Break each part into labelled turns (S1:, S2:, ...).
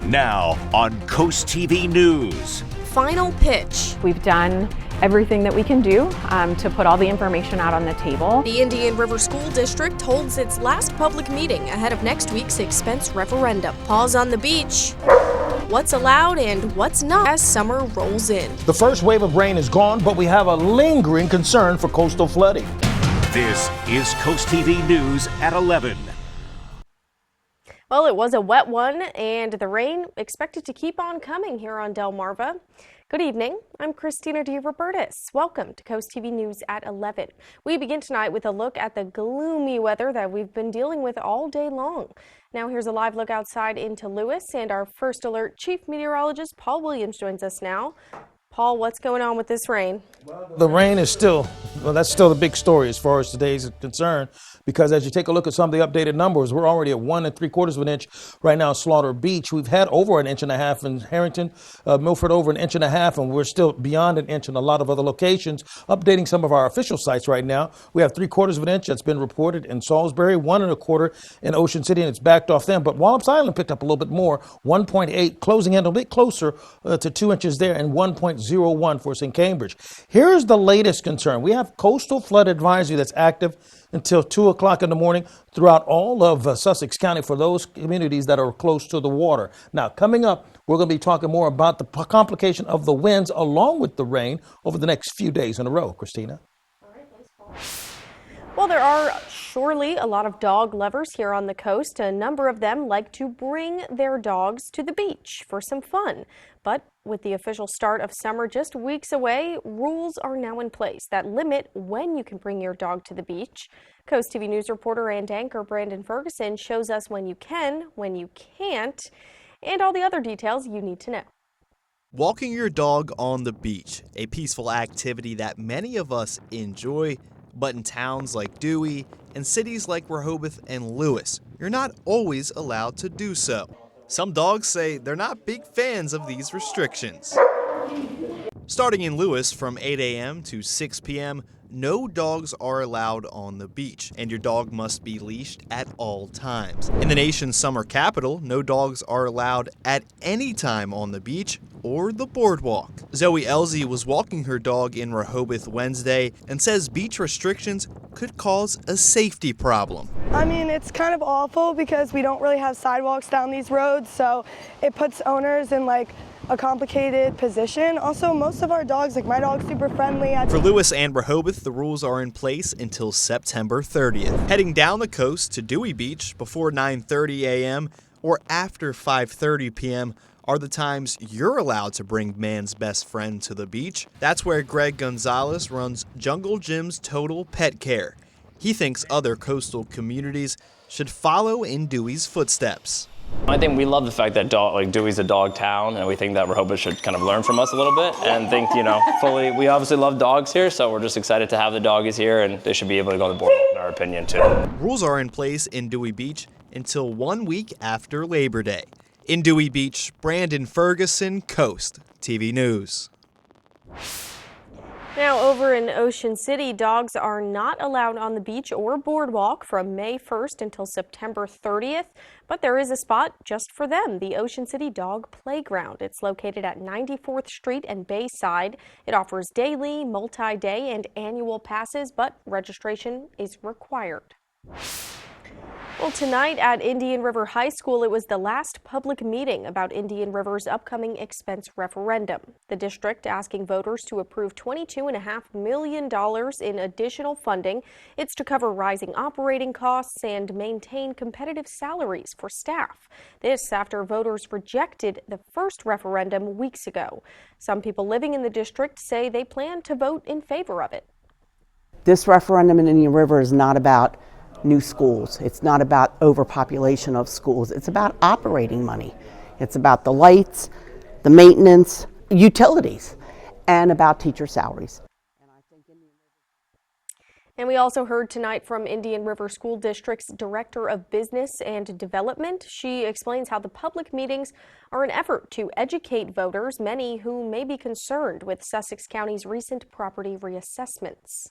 S1: Now on CoastTV News.
S2: Final pitch.
S3: We've done everything that we can do to put all the information out on the table.
S2: The Indian River School District holds its last public meeting ahead of next week's expense referendum. Pause on the beach. What's allowed and what's not as summer rolls in.
S4: The first wave of rain is gone, but we have a lingering concern for coastal flooding.
S1: This is CoastTV News at 11.
S2: Well, it was a wet one, and the rain expected to keep on coming here on Delmarva. Good evening. I'm Christina DeRobertis. Welcome to CoastTV News at 11. We begin tonight with a look at the gloomy weather that we've been dealing with all day long. Now here's a live look outside into Lewis, and our first alert chief meteorologist Paul Williams joins us now. Paul, what's going on with this rain?
S4: The rain is that's still the big story as far as today's concerned, because as you take a look at some of the updated numbers, we're already at 1 3/4 of an inch right now at Slaughter Beach. We've had over 1.5 inches in Harrington, Milford over 1.5 inches, and we're still beyond 1 inch in a lot of other locations. Updating some of our official sites right now, we have 3/4 of an inch that's been reported in Salisbury, 1 1/4 in Ocean City, and it's backed off them. But Wallops Island picked up a little bit more, 1.8, closing in a bit closer to 2 inches there, and 1.01 for St. Cambridge. Here's the latest concern. We have coastal flood advisory that's active until 2 o'clock in the morning throughout all of Sussex County for those communities that are close to the water. Now, coming up, we're going to be talking more about the complication of the winds along with the rain over the next few days in a row. Christina?
S2: All right, thanks, Paul. Well, there are surely a lot of dog lovers here on the coast. A number of them like to bring their dogs to the beach for some fun. But with the official start of summer just weeks away, rules are now in place that limit when you can bring your dog to the beach. Coast TV News reporter and anchor Brandon Ferguson shows us when you can, when you can't, and all the other details you need to know.
S5: Walking your dog on the beach, a peaceful activity that many of us enjoy, but in towns like Dewey and cities like Rehoboth and Lewis, you're not always allowed to do so. Some dogs say they're not big fans of these restrictions. Starting in Lewis from 8 a.m. to 6 p.m., no dogs are allowed on the beach, and your dog must be leashed at all times. In the nation's summer capital, no dogs are allowed at any time on the beach or the boardwalk. Zoe Elsie was walking her dog in Rehoboth Wednesday and says beach restrictions could cause a safety problem.
S6: I mean, it's kind of awful because we don't really have sidewalks down these roads, so it puts owners in a complicated position. Also, most of our dogs, my dog's super friendly.
S5: For Lewis and Rehoboth, the rules are in place until September 30th. Heading down the coast to Dewey Beach before 9:30 a.m. or after 5:30 p.m. are the times you're allowed to bring man's best friend to the beach. That's where Greg Gonzalez runs Jungle Jim's Total Pet Care. He thinks other coastal communities should follow in Dewey's footsteps.
S7: I think we love the fact that Dewey's a dog town, and we think that Rehoboth should kind of learn from us a little bit and think, fully. We obviously love dogs here, so we're just excited to have the doggies here, and they should be able to go on the board, in our opinion, too.
S5: Rules are in place in Dewey Beach until 1 week after Labor Day. In Dewey Beach, Brandon Ferguson, Coast TV News.
S2: Now, over in Ocean City, dogs are not allowed on the beach or boardwalk from May 1st until September 30th, but there is a spot just for them, the Ocean City Dog Playground. It's located at 94th Street and Bayside. It offers daily, multi-day, and annual passes, but registration is required. Well, tonight at Indian River High School, it was the last public meeting about Indian River's upcoming expense referendum. The district asking voters to approve $22.5 million in additional funding. It's to cover rising operating costs and maintain competitive salaries for staff. This after voters rejected the first referendum weeks ago. Some people living in the district say they plan to vote in favor of it.
S8: This referendum in Indian River is not about new schools. It's not about overpopulation of schools. It's about operating money. It's about the lights, the maintenance, utilities, and about teacher salaries.
S2: And we also heard tonight from Indian River School District's Director of Business and Development. She explains how the public meetings are an effort to educate voters, many who may be concerned with Sussex County's recent property reassessments.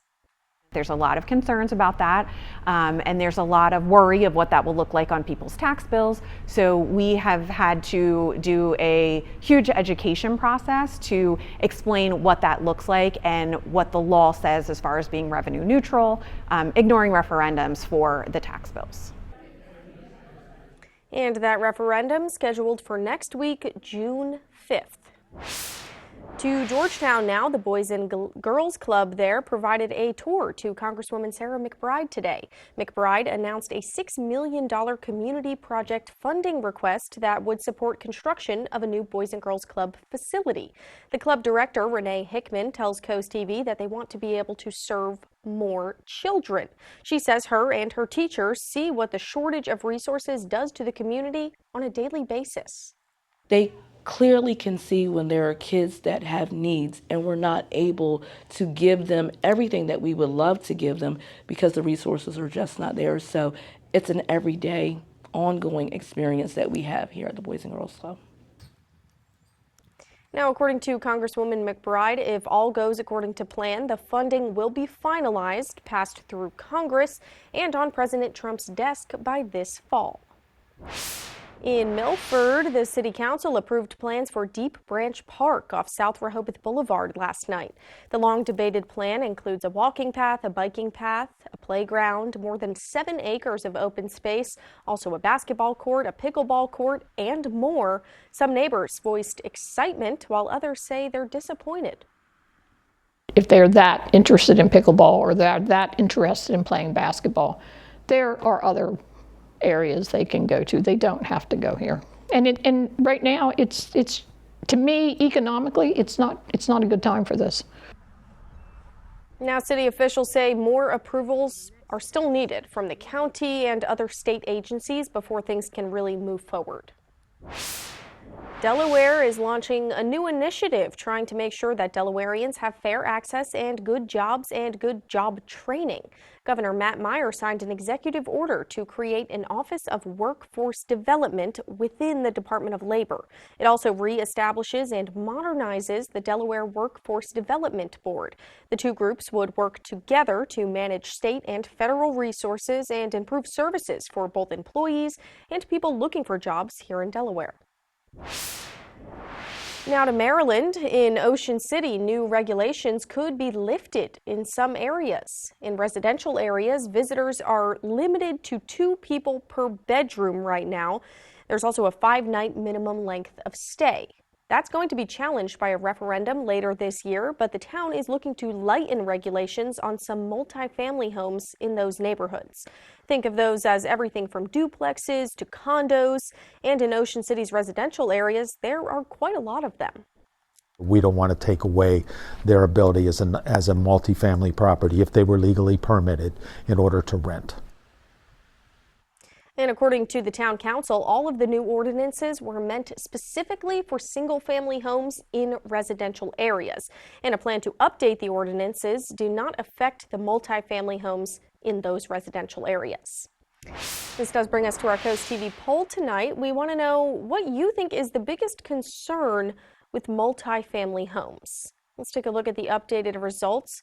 S3: There's a lot of concerns about that, and there's a lot of worry of what that will look like on people's tax bills. So we have had to do a huge education process to explain what that looks like and what the law says as far as being revenue neutral, ignoring referendums for the tax bills.
S2: And that referendum scheduled for next week, June 5th. To Georgetown now, the Boys and Girls Club there provided a tour to Congresswoman Sarah McBride today. McBride announced a $6 million community project funding request that would support construction of a new Boys and Girls Club facility. The club director, Renee Hickman, tells CoastTV that they want to be able to serve more children. She says her and her teachers see what the shortage of resources does to the community on a daily basis.
S9: They clearly can see when there are kids that have needs and we're not able to give them everything that we would love to give them because the resources are just not there. So it's an everyday, ongoing experience that we have here at the Boys and Girls Club.
S2: Now, according to Congresswoman McBride, if all goes according to plan, the funding will be finalized, passed through Congress, and on President Trump's desk by this fall. In Milford, the City Council approved plans for Deep Branch Park off South Rehoboth Boulevard last night. The long-debated plan includes a walking path, a biking path, a playground, more than 7 acres of open space, also a basketball court, a pickleball court, and more. Some neighbors voiced excitement, while others say they're disappointed.
S10: If they're that interested in pickleball or they're that interested in playing basketball, there are other areas they can go to. They don't have to go here. And right now, it's to me economically, it's not a good time for this.
S2: Now, city officials say more approvals are still needed from the county and other state agencies before things can really move forward. Delaware is launching a new initiative trying to make sure that Delawareans have fair access and good jobs and good job training. Governor Matt Meyer signed an executive order to create an Office of Workforce Development within the Department of Labor. It also reestablishes and modernizes the Delaware Workforce Development Board. The two groups would work together to manage state and federal resources and improve services for both employees and people looking for jobs here in Delaware. Now to Maryland. In Ocean City, new regulations could be lifted in some areas. In residential areas, visitors are limited to 2 people per bedroom right now. There's also a 5-night minimum length of stay. That's going to be challenged by a referendum later this year, but the town is looking to lighten regulations on some multifamily homes in those neighborhoods. Think of those as everything from duplexes to condos, and in Ocean City's residential areas, there are quite a lot of them.
S11: We don't want to take away their ability as a multifamily property if they were legally permitted in order to rent.
S2: And according to the town council, all of the new ordinances were meant specifically for single-family homes in residential areas. And a plan to update the ordinances do not affect the multifamily homes in those residential areas. This does bring us to our CoastTV poll tonight. We want to know what you think is the biggest concern with multifamily homes. Let's take a look at the updated results.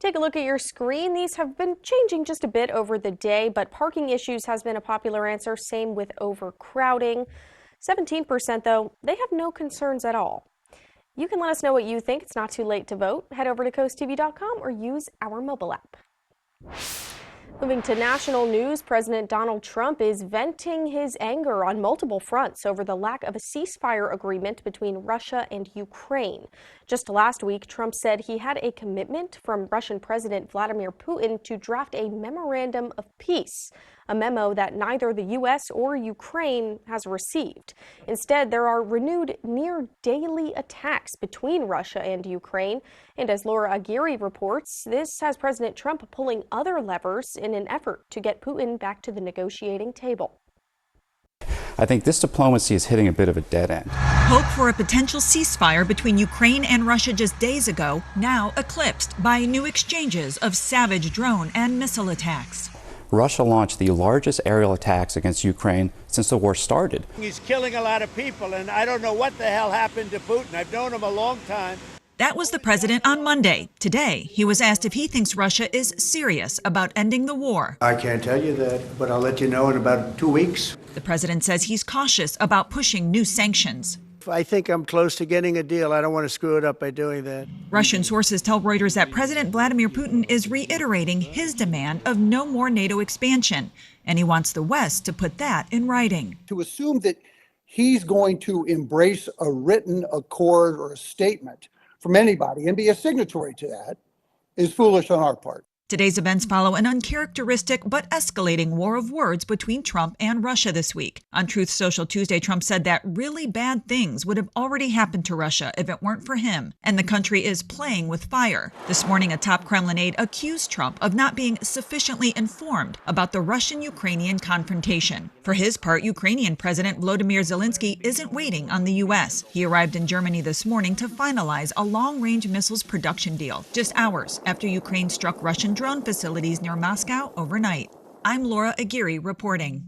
S2: Take a look at your screen. These have been changing just a bit over the day, but parking issues has been a popular answer. Same with overcrowding. 17%, though, they have no concerns at all. You can let us know what you think. It's not too late to vote. Head over to CoastTV.com or use our mobile app. Moving to national news, President Donald Trump is venting his anger on multiple fronts over the lack of a ceasefire agreement between Russia and Ukraine. Just last week, Trump said he had a commitment from Russian President Vladimir Putin to draft a memorandum of peace, a memo that neither the U.S. or Ukraine has received. Instead, there are renewed near-daily attacks between Russia and Ukraine. And as Laura Aguirre reports, this has President Trump pulling other levers in an effort to get Putin back to the negotiating table.
S12: I think this diplomacy is hitting a bit of a dead end.
S13: Hope for a potential ceasefire between Ukraine and Russia just days ago, now eclipsed by new exchanges of savage drone and missile attacks.
S12: Russia launched the largest aerial attacks against Ukraine since the war started.
S14: He's killing a lot of people, and I don't know what the hell happened to Putin. I've known him a long time.
S13: That was the president on Monday. Today, he was asked if he thinks Russia is serious about ending the war.
S14: I can't tell you that, but I'll let you know in about 2 weeks.
S13: The president says he's cautious about pushing new sanctions.
S14: I think I'm close to getting a deal. I don't want to screw it up by doing that.
S13: Russian sources tell Reuters that President Vladimir Putin is reiterating his demand of no more NATO expansion, and he wants the West to put that in writing.
S15: To assume that he's going to embrace a written accord or a statement from anybody and be a signatory to that is foolish on our part.
S13: Today's events follow an uncharacteristic but escalating war of words between Trump and Russia this week. On Truth Social Tuesday, Trump said that really bad things would have already happened to Russia if it weren't for him, and the country is playing with fire. This morning, a top Kremlin aide accused Trump of not being sufficiently informed about the Russian-Ukrainian confrontation. For his part, Ukrainian President Volodymyr Zelensky isn't waiting on the U.S. He arrived in Germany this morning to finalize a long-range missiles production deal, just hours after Ukraine struck Russian drone facilities near Moscow overnight. I'm Laura Aguirre reporting.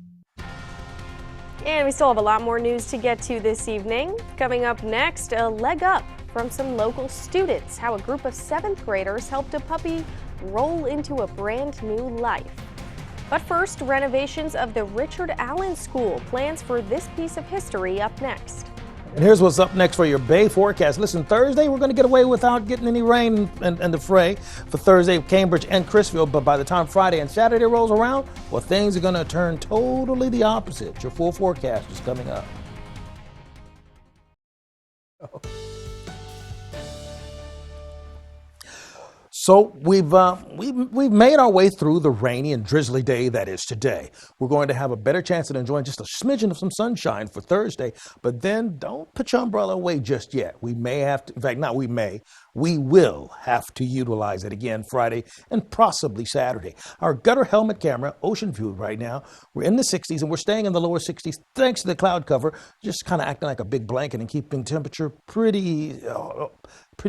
S2: And we still have a lot more news to get to this evening. Coming up next, a leg up from some local students, how a group of 7th graders helped a puppy roll into a brand new life. But first, renovations of the Richard Allen School. Plans for this piece of history up next.
S4: And here's what's up next for your Bay forecast. Listen, Thursday, we're going to get away without getting any rain and the fray for Thursday, Cambridge and Crisfield. But by the time Friday and Saturday rolls around, well, things are going to turn totally the opposite. Your full forecast is coming up. So we've made our way through the rainy and drizzly day that is today. We're going to have a better chance at enjoying just a smidgen of some sunshine for Thursday, but then don't put your umbrella away just yet. We may have to, in fact, not we may, we will have to utilize it again Friday and possibly Saturday. Our gutter helmet camera, ocean view right now, we're in the 60s and we're staying in the lower 60s thanks to the cloud cover, just kind of acting like a big blanket and keeping temperature pretty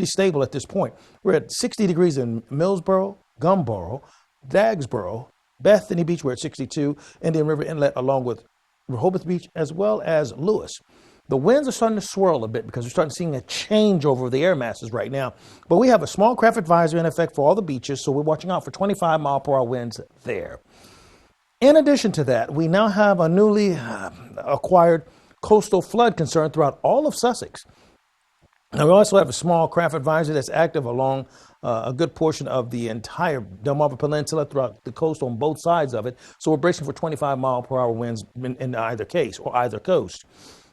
S4: stable at this point. We're at 60 degrees in Millsboro, Gumboro, Dagsboro, Bethany Beach, we're at 62, Indian River Inlet, along with Rehoboth Beach, as well as Lewis. The winds are starting to swirl a bit because we're starting to see a change over the air masses right now. But we have a small craft advisory in effect for all the beaches, so we're watching out for 25-mile-per-hour winds there. In addition to that, we now have a newly acquired coastal flood concern throughout all of Sussex. Now, we also have a small craft advisory that's active along a good portion of the entire Delmarva Peninsula throughout the coast on both sides of it. So we're bracing for 25-mile-per-hour winds in either case or either coast.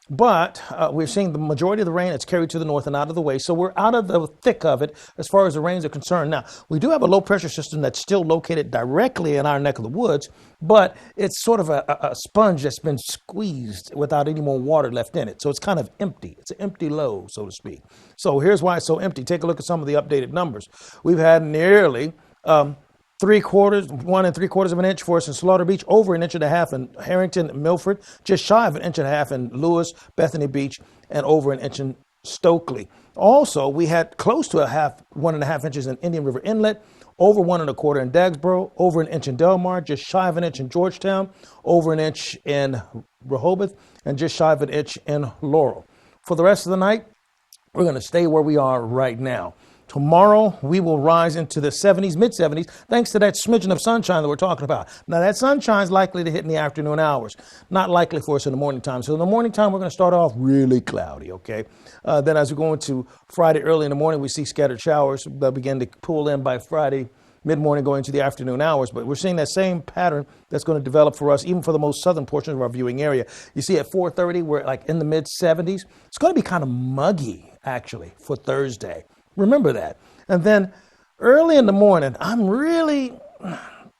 S4: But we're seeing the majority of the rain, it's carried to the north and out of the way. So we're out of the thick of it as far as the rains are concerned. Now, we do have a low pressure system that's still located directly in our neck of the woods, but it's sort of a sponge that's been squeezed without any more water left in it. So it's kind of empty. It's an empty low, so to speak. So here's why it's so empty. Take a look at some of the updated numbers. We've had nearly 1 3/4 of an inch for us in Slaughter Beach, over 1.5 inches in Harrington, Milford, just shy of 1.5 inches in Lewis, Bethany Beach, and over 1 inch in Stokely. Also, we had close to 1.5 inches in Indian River Inlet, over 1 1/4 in Dagsboro, over 1 inch in Delmar, just shy of 1 inch in Georgetown, over 1 inch in Rehoboth, and just shy of 1 inch in Laurel. For the rest of the night, we're going to stay where we are right now. Tomorrow, we will rise into the 70s, mid-70s, thanks to that smidgen of sunshine that we're talking about. Now, that sunshine is likely to hit in the afternoon hours, not likely for us in the morning time. So in the morning time, we're going to start off really cloudy, okay? Then as we go into Friday early in the morning, we see scattered showers that begin to pull in by Friday mid-morning going into the afternoon hours. But we're seeing that same pattern that's going to develop for us, even for the most southern portions of our viewing area. You see at 4:30, we're like in the mid-70s. It's going to be kind of muggy, actually, for Thursday. Remember that. And then early in the morning,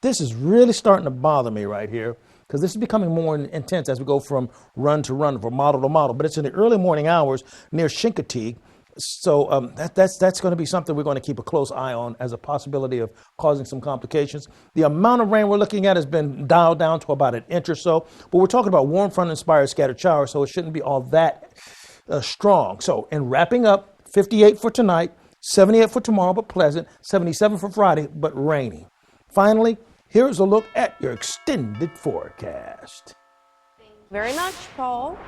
S4: this is really starting to bother me right here because this is becoming more intense as we go from run to run, from model to model. But it's in the early morning hours near Chincoteague. So that's going to be something we're going to keep a close eye on as a possibility of causing some complications. The amount of rain we're looking at has been dialed down to about 1 inch or so. But we're talking about warm front-inspired scattered showers, so it shouldn't be all that strong. So in wrapping up, 58 for tonight, 78 for tomorrow, but pleasant, 77 for Friday, but rainy. Finally, here's a look at your extended forecast.
S2: Thank you very much, Paul.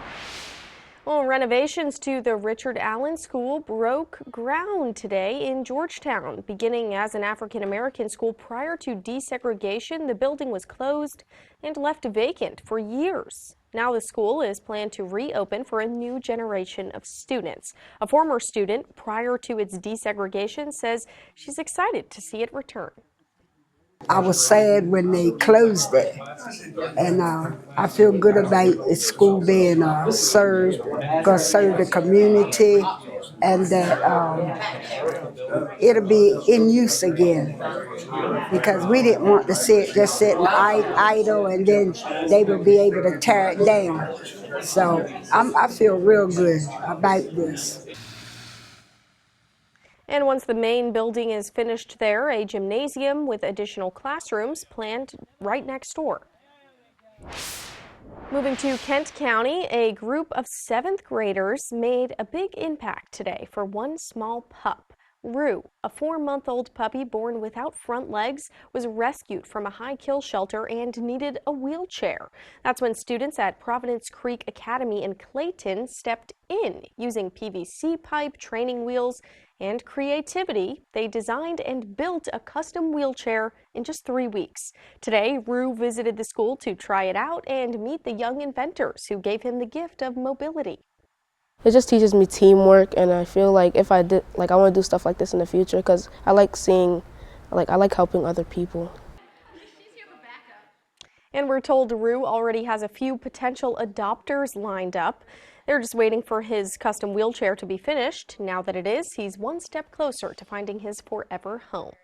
S2: Well, renovations to the Richard Allen School broke ground today in Georgetown. Beginning as an African-American school prior to desegregation, the building was closed and left vacant for years. Now the school is planned to reopen for a new generation of students. A former student prior to its desegregation says she's excited to see it return.
S16: I was sad when they closed it, and I feel good about the school being gonna serve the community, and that it'll be in use again, because we didn't want to see it just sitting idle, and then they will be able to tear it down. So I feel real good about this.
S2: And once the main building is finished there, a gymnasium with additional classrooms planned right next door. Moving to Kent County, a group of 7th graders made a big impact today for one small pup. Rue, a 4-month-old puppy born without front legs, was rescued from a high kill shelter and needed a wheelchair. That's when students at Providence Creek Academy in Clayton stepped in. Using PVC pipe, training wheels, and creativity, they designed and built a custom wheelchair in just 3 weeks. Today, Rue visited the school to try it out and meet the young inventors who gave him the gift of mobility.
S17: It just teaches me teamwork, and I feel like if I did, I want to do stuff like this in the future, because I like I like helping other people.
S2: And we're told Rue already has a few potential adopters lined up. They're just waiting for his custom wheelchair to be finished. Now that it is, he's one step closer to finding his forever home.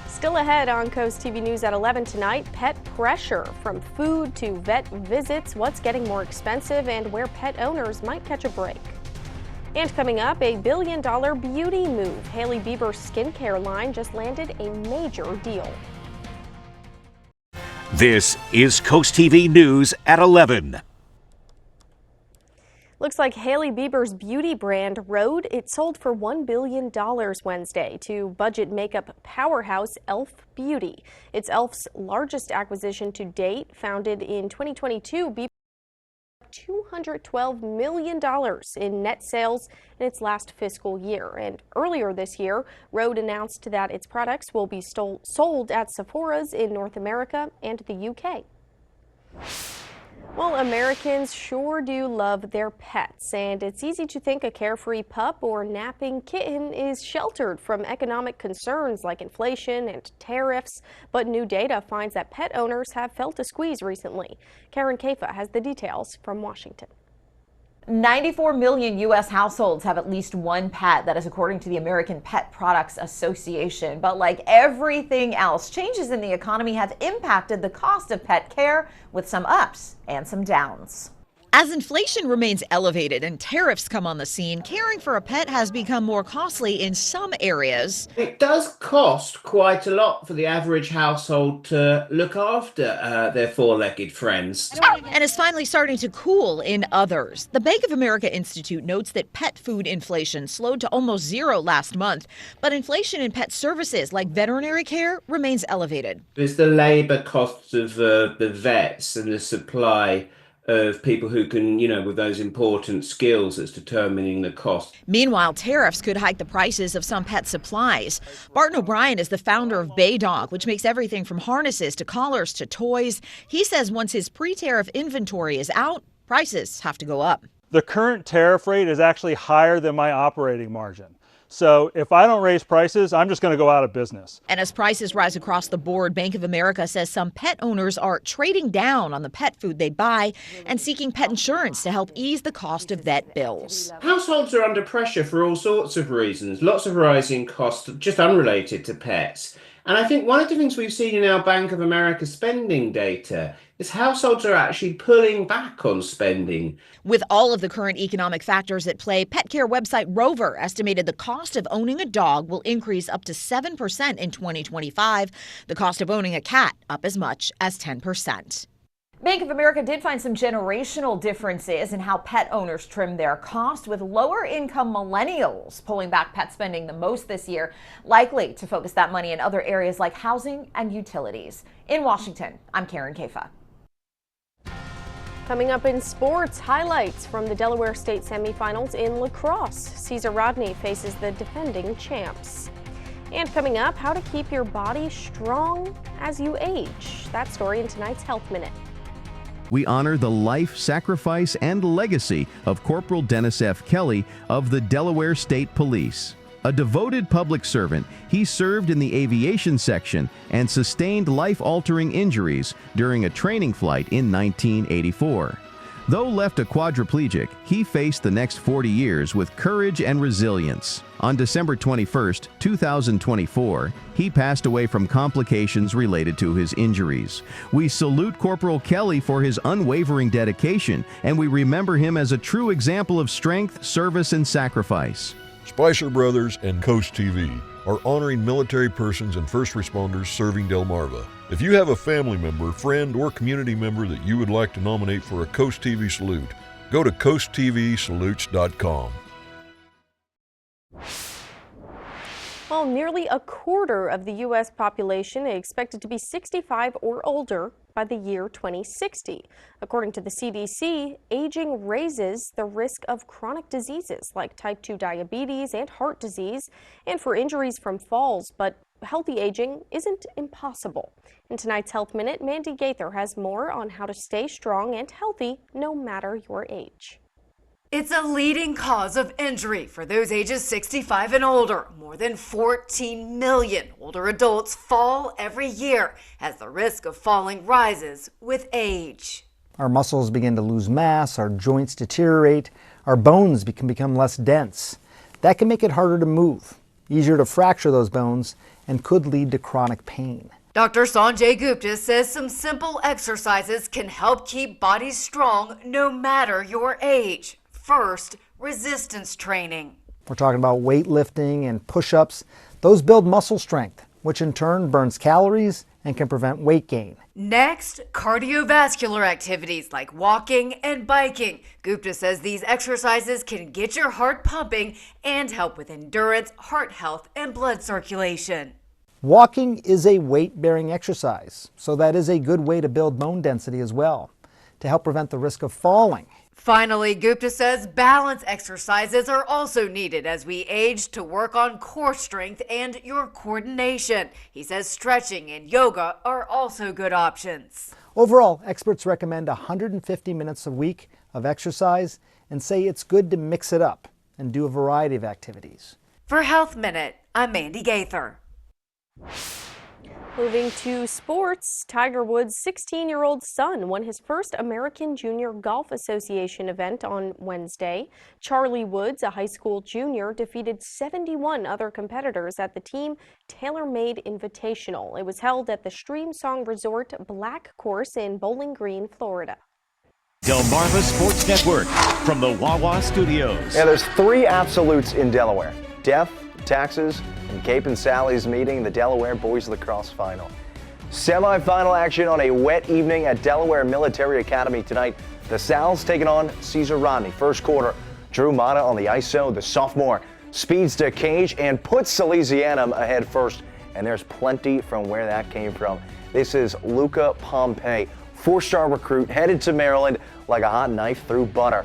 S2: Still ahead on Coast TV News at 11 tonight, pet pressure from food to vet visits, what's getting more expensive and where pet owners might catch a break. And coming up, a $1 billion beauty move. Hailey Bieber's skincare line just landed a major deal.
S1: This is Coast TV News at 11.
S2: Looks like Hailey Bieber's beauty brand Rhode, it sold for $1 billion Wednesday to budget makeup powerhouse e.l.f. Beauty. It's e.l.f.'s largest acquisition to date. Founded in 2022, Bieber $212 million in net sales in its last fiscal year. And earlier this year, Rhode announced that its products will be sold at Sephora's in North America and the UK. Well, Americans sure do love their pets, and it's easy to think a carefree pup or napping kitten is sheltered from economic concerns like inflation and tariffs. But new data finds that pet owners have felt a squeeze recently. Karen Kafa has the details from Washington.
S18: 94 million U.S. households have at least one pet. That is according to the American Pet Products Association. But like everything else, changes in the economy have impacted the cost of pet care, with some ups and some downs.
S13: As inflation remains elevated and tariffs come on the scene, caring for a pet has become more costly in some areas.
S19: It does cost quite a lot for the average household to look after their four-legged friends.
S13: And is finally starting to cool in others. The Bank of America Institute notes that pet food inflation slowed to almost zero last month, but inflation in pet services like veterinary care remains elevated.
S19: There's the labor costs of the vets and the supply of people who can, with those important skills that's determining the cost.
S13: Meanwhile, tariffs could hike the prices of some pet supplies. Barton O'Brien is the founder of Bay Dog, which makes everything from harnesses to collars to toys. He says once his pre-tariff inventory is out, prices have to go up.
S20: The current tariff rate is actually higher than my operating margin. So if I don't raise prices, I'm just going to go out of business.
S13: And as prices rise across the board, Bank of America says some pet owners are trading down on the pet food they buy and seeking pet insurance to help ease the cost of vet bills.
S19: Households are under pressure for all sorts of reasons, lots of rising costs just unrelated to pets. And I think one of the things we've seen in our Bank of America spending data is households are actually pulling back on spending.
S13: With all of the current economic factors at play, pet care website Rover estimated the cost of owning a dog will increase up to 7% in 2025. The cost of owning a cat up as much as 10%.
S18: Bank of America did find some generational differences in how pet owners trim their costs, with lower income millennials pulling back pet spending the most this year, likely to focus that money in other areas like housing and utilities. In Washington, I'm Karen Kafa.
S2: Coming up in sports, highlights from the Delaware State semifinals in lacrosse. Caesar Rodney faces the defending champs. And coming up, how to keep your body strong as you age. That story in tonight's Health Minute.
S21: We honor the life, sacrifice, and legacy of Corporal Dennis F. Kelly of the Delaware State Police. A devoted public servant, he served in the aviation section and sustained life-altering injuries during a training flight in 1984. Though left a quadriplegic, he faced the next 40 years with courage and resilience. On December 21, 2024, he passed away from complications related to his injuries. We salute Corporal Kelly for his unwavering dedication, and we remember him as a true example of strength, service, and sacrifice.
S22: Spicer Brothers and CoastTV are honoring military persons and first responders serving Delmarva. If you have a family member, friend, or community member that you would like to nominate for a CoastTV salute, go to coasttvsalutes.com.
S2: Well, nearly a quarter of the U.S. population is expected to be 65 or older by the year 2060. According to the CDC, aging raises the risk of chronic diseases like type 2 diabetes and heart disease, and for injuries from falls, but healthy aging isn't impossible. In tonight's Health Minute, Mandy Gaither has more on how to stay strong and healthy no matter your age.
S23: It's a leading cause of injury for those ages 65 and older. More than 14 million older adults fall every year as the risk of falling rises with age.
S24: Our muscles begin to lose mass, our joints deteriorate, our bones can become less dense. That can make it harder to move, easier to fracture those bones, and could lead to chronic pain.
S23: Dr. Sanjay Gupta says some simple exercises can help keep bodies strong no matter your age. First, resistance training.
S24: We're talking about weightlifting and push-ups. Those build muscle strength, which in turn burns calories and can prevent weight gain.
S23: Next, cardiovascular activities like walking and biking. Gupta says these exercises can get your heart pumping and help with endurance, heart health, and blood circulation.
S24: Walking is a weight-bearing exercise, so that is a good way to build bone density as well, to help prevent the risk of falling.
S23: Finally, Gupta says balance exercises are also needed as we age to work on core strength and your coordination. He says stretching and yoga are also good options.
S24: Overall, experts recommend 150 minutes a week of exercise and say it's good to mix it up and do a variety of activities.
S23: For Health Minute, I'm Mandy Gaither.
S2: Moving to sports, Tiger Woods' 16-year-old son won his first American Junior Golf Association event on Wednesday. Charlie Woods, a high school junior, defeated 71 other competitors at the Team Tailor-Made Invitational. It was held at the Stream Song Resort Black Course in Bowling Green, Florida.
S1: Delmarva Sports Network from the Wawa Studios.
S25: Yeah, there's 3 absolutes in Delaware: death, taxes, and Cape and Sally's meeting the Delaware Boys Lacrosse Final. Semi-final action on a wet evening at Delaware Military Academy tonight. The Sal's taking on Caesar Rodney. First quarter, Drew Mata on the ISO. The sophomore speeds to cage and puts Salesianum ahead first. And there's plenty from where that came from. This is Luca Pompey, 4-star recruit, headed to Maryland like a hot knife through butter.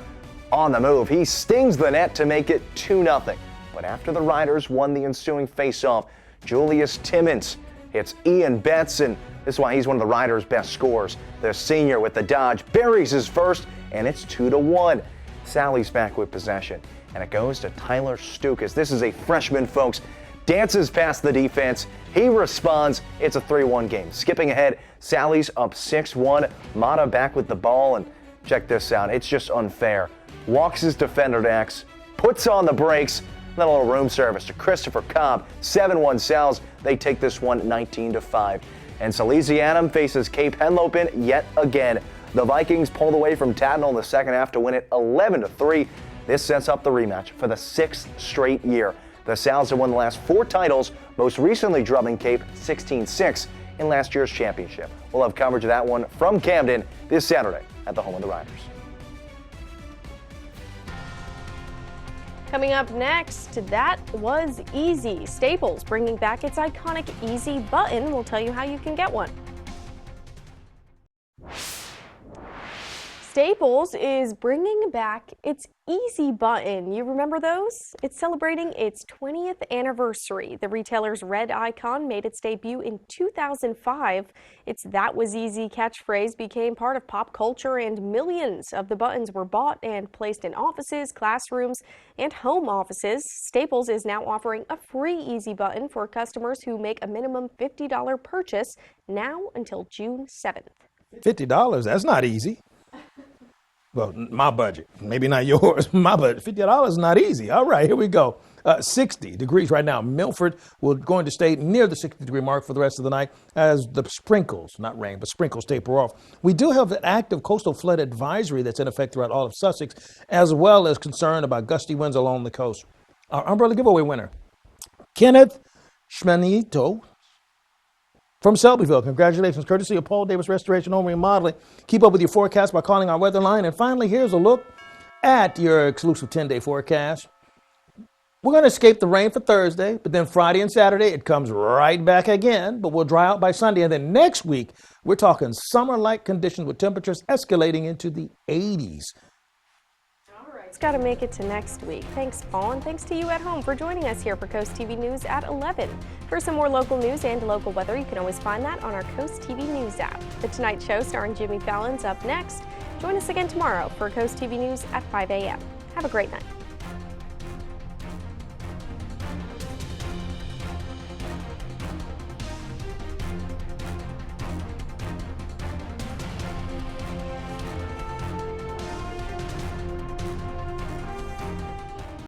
S25: On the move, he stings the net to make it 2-0. But after the Riders won the ensuing face-off, Julius Timmons hits Ian Betts, and this is why he's one of the Riders' best scorers. The senior with the dodge buries his first, and it's 2-1. Sally's back with possession, and it goes to Tyler Stukas. This is a freshman, folks. Dances past the defense. He responds. It's a 3-1 game. Skipping ahead, Sally's up 6-1. Mata back with the ball, and check this out. It's just unfair. Walks his defender next, puts on the brakes. Then a little room service to Christopher Cobb. 7-1 Sal's. They take this one 19-5. And Salesianum faces Cape Henlopen yet again. The Vikings pulled away from Tatnall in the second half to win it 11-3. This sets up the rematch for the 6th straight year. The Sal's have won the last 4 titles, most recently drubbing Cape 16-6 in last year's championship. We'll have coverage of that one from Camden this Saturday at the home of the Riders.
S2: Coming up next, that was easy. Staples bringing back its iconic Easy button. We'll tell you how you can get one. Staples is bringing back its Easy button. You remember those? It's celebrating its 20th anniversary. The retailer's red icon made its debut in 2005. Its "That was easy" catchphrase became part of pop culture, and millions of the buttons were bought and placed in offices, classrooms, and home offices. Staples is now offering a free Easy button for customers who make a minimum $50 purchase now until June 7th.
S4: $50? That's not easy. Well, my budget, maybe not yours, my budget. $50 is not easy. All right, here we go. 60 degrees right now. Milford will going to stay near the 60-degree mark for the rest of the night as the sprinkles, not rain, but sprinkles taper off. We do have an active coastal flood advisory that's in effect throughout all of Sussex, as well as concern about gusty winds along the coast. Our umbrella giveaway winner, Kenneth Schmanito from Selbyville. Congratulations, courtesy of Paul Davis Restoration Home Remodeling. Keep up with your forecast by calling our weather line. And finally, here's a look at your exclusive 10-day forecast. We're going to escape the rain for Thursday, but then Friday and Saturday, it comes right back again, but we'll dry out by Sunday. And then next week, we're talking summer-like conditions with temperatures escalating into the 80s.
S2: It's got to make it to next week. Thanks, Paul, and thanks to you at home for joining us here for Coast TV News at 11. For some more local news and local weather, you can always find that on our Coast TV News app. The Tonight Show starring Jimmy Fallon's up next. Join us again tomorrow for Coast TV News at 5 a.m. Have a great night.